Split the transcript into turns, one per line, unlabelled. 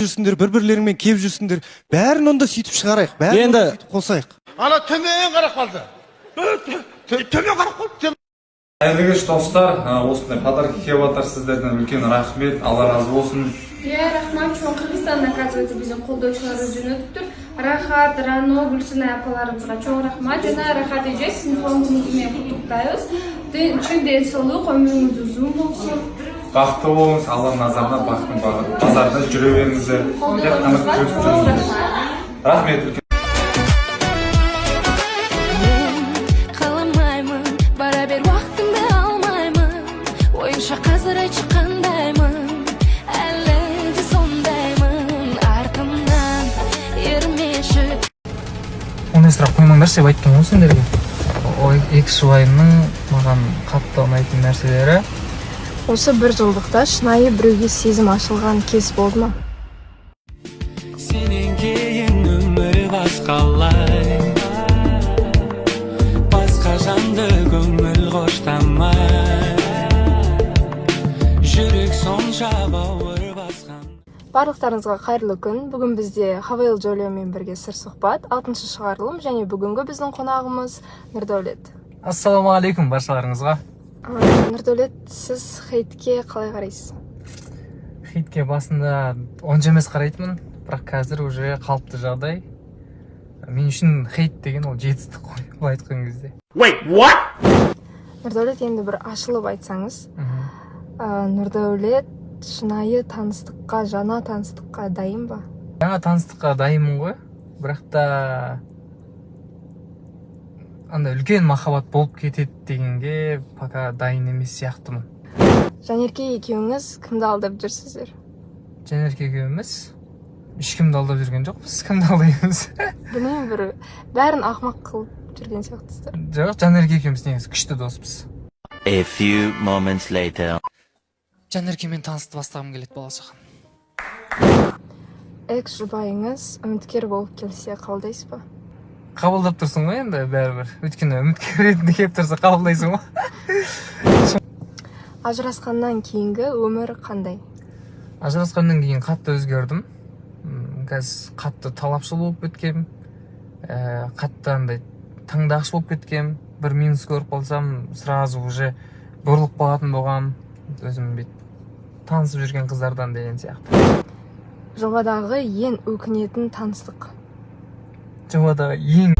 жүрсіңдер, бір-бірлеріңмен кеп жүрсіңдер. Бәрін онда сөйтіп шығарайық, бәрін онда сөйтіп қосайық.
Ана төмен қарап қалды. Төмен қарап қалды.
Қайырлы кеш достар, осындай подарок келіп жатыр, сіздерден үлкен рахмет, Алла разы болсын.
Рахмат, чоң Қырғызстан, оказывается, біздің қолдаушылар өзін өтіп тұр. Рахат, Рано, Гүлсінай апаларымызға чоң рахмат. Жана Рахат еже, сіздің қоңыңызбен құттықтаймыз. Чын денсаулық, өміріңіз ұзын болсын.
Бақытты болыңыз, Алла назарына, бақыттың базарында жүре беріңіздер.
Қолдаушыларымызға чоң рахмат.
Рахмет.
Ондай сұрақ қоймаңдаршы деп айтқан ғой сендерге. Екі жұбайымның маған қатты ұнайтын нәрселері.
Осы бір жылдықта шынайы біреуге сезім ашылған кез болды ма?
Сенен кейін өмір басқалай, басқа жанды көңіл қоштамай, жүрек сонша бауыр басқан.
Барлықтарыңызға қайырлы күн. Бүгін бізде Хавейл Джолиомен бірге сыр сұхбат, 6-шы шығарылым, және бүгінгі біздің қонағымыз Нұрдәулет.
Ассалаумағалейкум баршаларыңызға.
Нұрдәулет, сіз хейтке қалай қарайсыз?
Хейтке басында онша емес қарайтынмын, бірақ қазір уже қалыпты жағдай. Мен үшін хейт деген ол жетістік қой, былай айтқан кезде.
Wait, what?
Нұрдәулет, енді бір ашылып айтсаңыз. Нұрдәулет шынайы таныстыққа, жаңа таныстыққа дайын ба?
Жаңа таныстыққа дайынмын ғой, бірақ та андай үлкен махаббат болып кетеді дегенге пока дайын емес сияқтымын.
Жанерке екеуіңіз кімді алдап жүрсіздер?
Жанерке екеуіміз ешкімді алдап жүрген жоқпыз, кімді алдаймыз?
Білмеймін, бір бәрін ақымақ қылып жүрген сияқтысыздар.
Жоқ, Жанерке екеуміз негізі күшті доспыз.
A few moments later.
Жанеркемен танысты бастағым келеді болашағын.
Экс жұбайыңыз үміткер болып келсе қабылдайсыз ба?
Қабылдап тұрсың ғой енді бәрібір. Өйткені үміткер ретінде келіп тұрса қабылдайсың ғой.
Ажырасқаннан кейінгі өмір қандай?
Ажырасқаннан кейін қатты өзгердім. Қазір қатты талапшыл болып кеткем. Қатты андай таңдағыш болып кеткем. Бір минус көріп қалсам, сразу уже бұрылып қалатын болғам. Өзім бет танысып жүрген қыздардан деген сияқты.
Жобадағы ең өкінетін таныстық?
Жобадағы ең